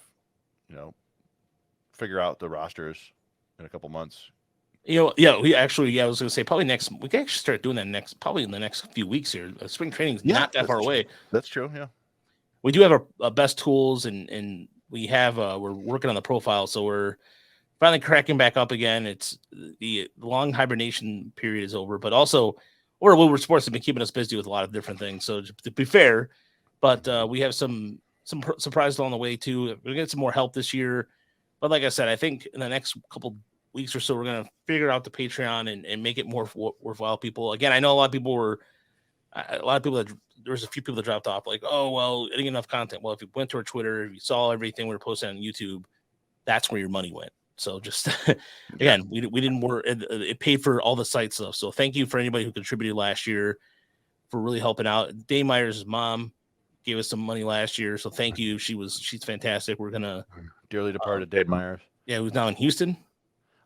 figure out the rosters in a couple months. We actually, I was going to say probably we can actually start doing that probably in the next few weeks here. Spring training's not that far away. That's true. Yeah. We do have our best tools, and we have we're working on the profile, so we're finally cracking back up again. It's the long hibernation period is over, but also Woodward Sports have been keeping us busy with a lot of different things. So to be fair, but we have some surprises along the way too. We're gonna get some more help this year, but like I said, I think in the next couple weeks or so, we're gonna figure out the Patreon and make it more worthwhile. People, again, I know a lot of people were A lot of people there was a few people that dropped off, like, oh well, it ain't enough content. Well, if you went to our Twitter, if you saw everything we were posting on YouTube, that's where your money went. So just again, we didn't work. It paid for all the site stuff. So thank you for anybody who contributed last year for really helping out. Dave Myers' mom gave us some money last year, so thank you. She's fantastic. We're gonna dearly departed Dave Myers. Yeah, who's now in Houston.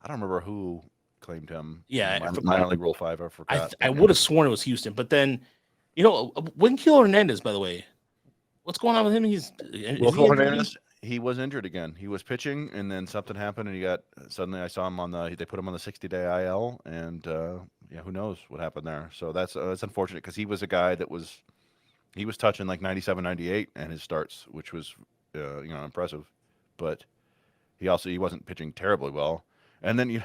I don't remember who claimed him. Yeah, minor league Rule 5. I forgot. I would have sworn it was Houston, but then Rogelio Hernandez, by the way, what's going on with him? Rogelio Hernandez. He was injured again. He was pitching, and then something happened, and he got suddenly. I saw him on they put him on the 60-day IL, and who knows what happened there. So that's unfortunate because he was a guy that was touching like 97, 98 and his starts, which was impressive, but he wasn't pitching terribly well. And then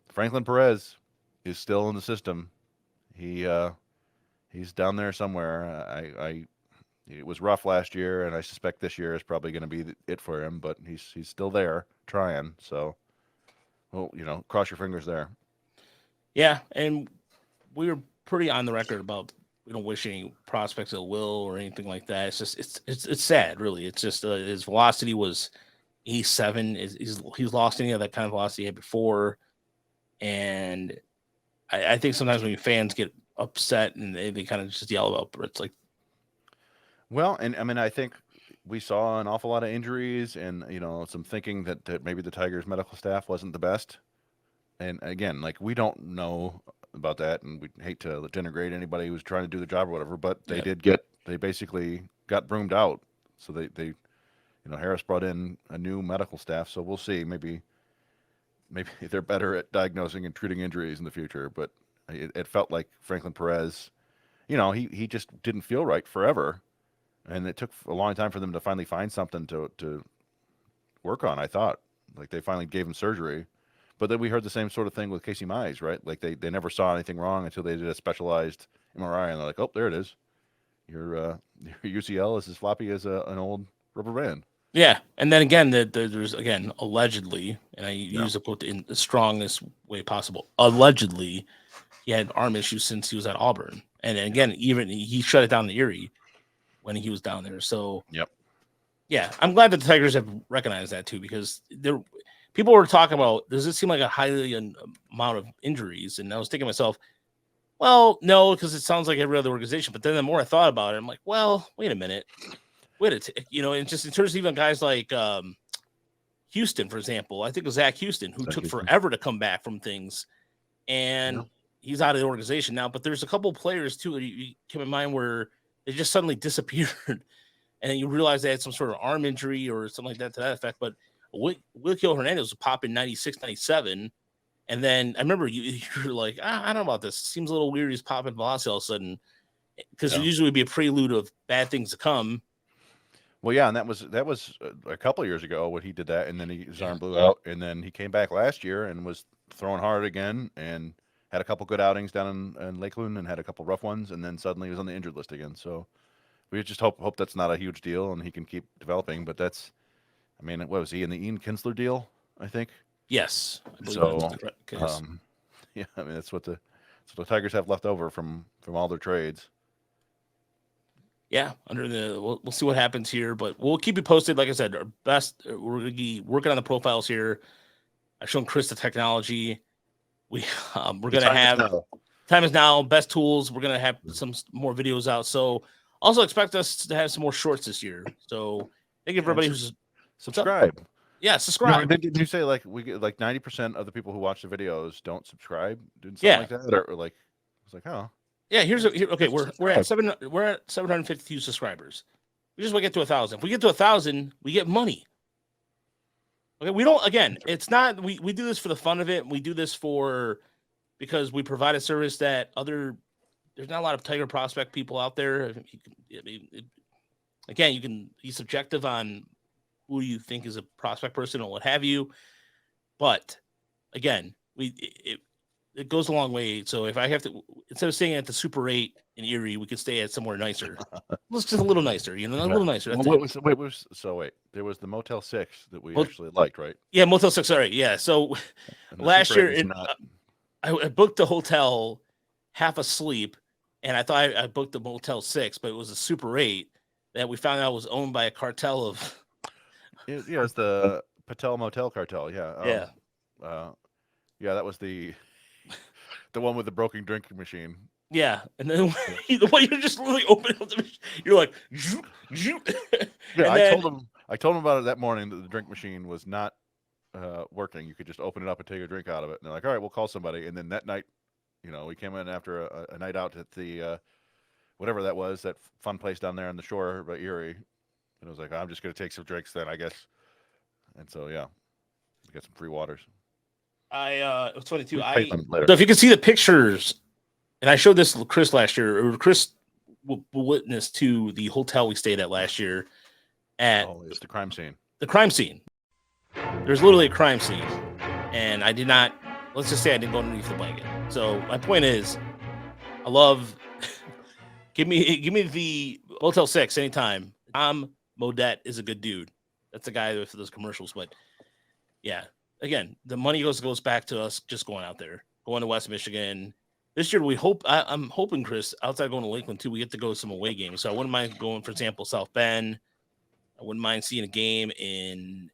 Franklin Perez is still in the system. He's down there somewhere. It was rough last year, and I suspect this year is probably going to be it for him. But he's still there trying. So, well, cross your fingers there. Yeah, and we were pretty on the record about wishing prospects ill will or anything like that. It's just it's sad, really. It's just his velocity was 87. He's lost any of that kind of velocity he had before, and I think sometimes when fans get upset and they kind of just yell about it, it's like. Well, and I mean, I think we saw an awful lot of injuries and, some thinking that maybe the Tigers medical staff wasn't the best. And again, like, we don't know about that, and we hate to denigrate anybody who's trying to do the job or whatever, but they they basically got broomed out. So they Harris brought in a new medical staff. So we'll see. Maybe they're better at diagnosing and treating injuries in the future. But it felt like Franklin Perez, he just didn't feel right forever. And it took a long time for them to finally find something to work on, I thought. Like, they finally gave him surgery. But then we heard the same sort of thing with Casey Mize, right? Like, they never saw anything wrong until they did a specialized MRI, and they're like, oh, there it is. Your UCL is as floppy as an old rubber band. Yeah, and then again, there's, again, allegedly, and I use the quote in the strongest way possible, allegedly, he had arm issues since he was at Auburn. And again, even he shut it down in Erie when he was down there. So, yeah, I'm glad that the Tigers have recognized that too, because people were talking about, does it seem like a highly amount of injuries? And I was thinking to myself, well, no, because it sounds like every other organization. But then the more I thought about it, I'm like, well, wait a minute. And just in terms of even guys like Houston, for example, I think of Zach Houston, who took forever to come back from things. And he's out of the organization now. But there's a couple of players too that you keep in mind where they just suddenly disappeared, and then you realize they had some sort of arm injury or something like that to that effect. But Rogelio Hernandez was popping 96, 97, and then I remember you're like, I don't know about this. It seems a little weird. He's popping velocity all of a sudden, because it usually would be a prelude of bad things to come. Well, yeah, and that was a couple of years ago when he did that, and then his arm blew out, and then he came back last year and was throwing hard again, and had a couple good outings down in Lakeland and had a couple rough ones, and then suddenly he was on the injured list again. So we just hope that's not a huge deal and he can keep developing. But that's, I mean, what was he in the Ian Kinsler deal, I think? Yes. So, yeah, I mean, that's what the Tigers have left over from all their trades. Yeah, we'll see what happens here, but we'll keep you posted. Like I said, our best, we're going to be working on the profiles here. I've shown Chris the technology. We're going to have time is now, best tools. We're going to have some more videos out. So also expect us to have some more shorts this year. So thank you everybody who's subscribe. Yeah, subscribe. Did you say like 90% of the people who watch the videos don't subscribe? Did something like that, or like it's like, oh. Yeah, okay, we're at 752 subscribers. We just want to get to 1,000. If we get to 1,000, we get money. Okay, we don't. Again, it's not. We do this for the fun of it. We do this because we provide a service that there's not a lot of Tiger prospect people out there. Again, you can be subjective on who you think is a prospect person or what have you. But again, it goes a long way. So if I have to, instead of staying at the Super 8 in Erie, we could stay at somewhere nicer. Let's just a little nicer, a little nicer. Wait. There was the Motel 6 that we actually liked, right? Yeah, Motel 6. All right. Yeah. So last year, I booked the hotel half asleep, and I thought I booked the Motel 6, but it was a Super 8 that we found out was owned by a cartel of. Yeah, it's the Patel Motel cartel. Yeah. Yeah. Yeah, that was the one with the broken drinking machine. Yeah, and then the way you're just literally opening up the machine, you're like, zoop, zoop. Yeah, And I then, told him about it that morning that the drink machine was not working. You could just open it up and take a drink out of it. And they're like, all right, we'll call somebody. And then that night, we came in after a night out at the whatever that was, that fun place down there on the shore by Erie. And I was like, I'm just gonna take some drinks then, I guess. And so yeah, we got some free waters. it was funny too. We can pay them later. So if you can see the pictures, and I showed this to Chris last year, or Chris witness to the hotel we stayed at last year at It's the crime scene. the crime scene. There's literally a crime scene, and I did not. Let's just say I didn't go underneath the blanket. So my point is, I love. give me the Motel 6 anytime. Tom Modette is a good dude. That's the guy for those commercials. But yeah, again, the money goes back to us just going out there, going to West Michigan. This year, we hope. I'm hoping, Chris, outside of going to Lakeland too, we get to go to some away games. So I wouldn't mind going, for example, South Bend. I wouldn't mind seeing a game in.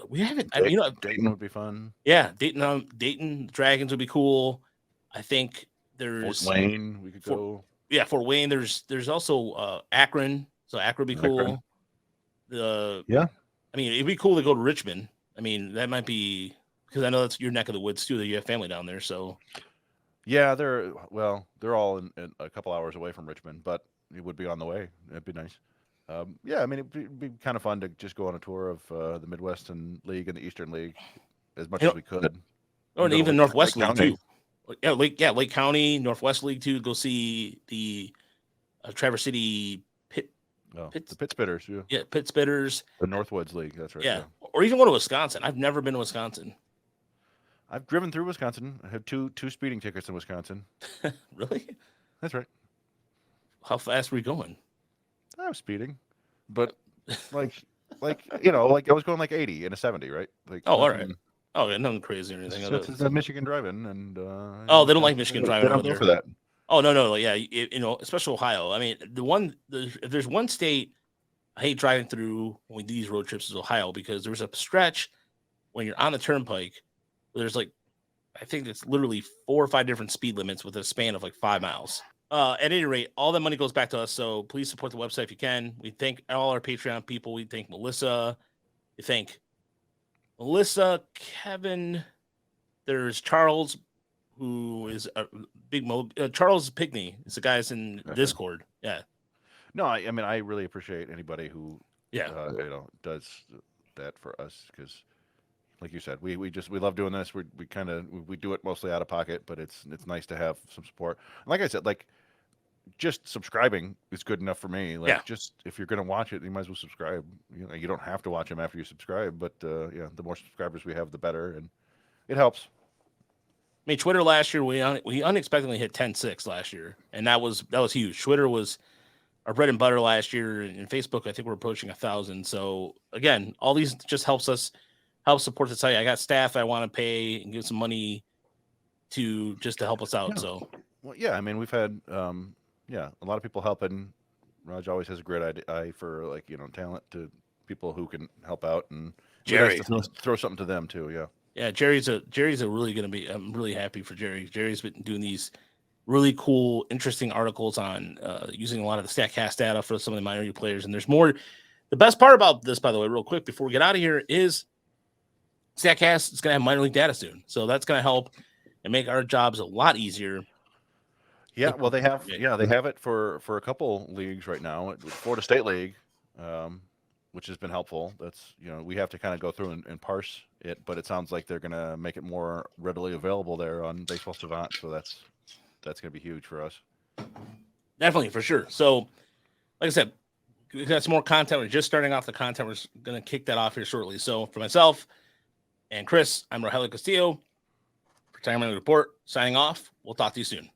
We haven't. Dayton would be fun. Yeah, Dayton Dragons would be cool. I think there's Fort Wayne. We could go. Yeah, Fort Wayne. There's also Akron. So Akron would be cool. Yeah. I mean, it'd be cool to go to Richmond. I mean, that might be because I know that's your neck of the woods too. That you have family down there. So yeah, they're all in a couple hours away from Richmond, but it would be on the way. It'd be nice. Yeah, I mean, it'd be kind of fun to just go on a tour of the Midwestern League and the Eastern League as much as we could. Oh, and even Northwest League too. Yeah, Lake County, Northwest League too. Go see the Traverse City the Pit Spitters. Yeah, Pit Spitters. The Northwoods League. That's right. Yeah, or even go to Wisconsin. I've never been to Wisconsin. I've driven through Wisconsin. I have two speeding tickets in Wisconsin. Really? That's right. How fast were you going? I was speeding, but like I was going like 80 and a 70, right? Like, all right. Oh, yeah, nothing crazy or anything. It's the Michigan driving, and they don't like Michigan driving. They don't go for that. Oh no, yeah, especially Ohio. I mean, if there's one state I hate driving through when we do these road trips is Ohio, because there's a stretch when you're on the turnpike where there's like, I think it's literally 4 or 5 different speed limits with a span of like 5 miles. At any rate, all that money goes back to us. So please support the website if you can. We thank all our Patreon people. We thank Melissa. We thank Melissa, Kevin. There's Charles, who is a big Charles Pigney is the guy that's in Discord. Yeah. No, I mean, I really appreciate anybody who does that for us, because like you said, we love doing this. We do it mostly out of pocket, but it's nice to have some support. Like I said, like, just subscribing is good enough for me. Like, just if you're gonna watch it, you might as well subscribe. You don't have to watch them after you subscribe, but the more subscribers we have, the better, and it helps. I mean, Twitter last year, we unexpectedly hit 10.6 last year, and that was huge. Twitter was our bread and butter last year, and Facebook, I think we're approaching 1,000. So again, all these just help support the site. I got staff I want to pay and give some money to help us out. Yeah. So, well, yeah, I mean, we've had a lot of people helping. Raj always has a great eye for, like, talent to people who can help out, and Jerry, nice to throw something to them too. Yeah. Yeah, Jerry's a really going to be. I'm really happy for Jerry. Jerry's been doing these really cool, interesting articles on using a lot of the StatCast data for some of the minor league players. And there's more. The best part about this, by the way, real quick before we get out of here, is StatCast is going to have minor league data soon, so that's going to help and make our jobs a lot easier. Yeah, well, they have it for a couple leagues right now. Florida State League, which has been helpful. That's we have to kind of go through and parse it, but it sounds like they're going to make it more readily available there on Baseball Savant. So that's going to be huge for us. Definitely, for sure. So, like I said, we got some more content. We're just starting off the content. We're going to kick that off here shortly. So, for myself and Chris, I'm Rogelio Castillo, Retirement Report, signing off. We'll talk to you soon.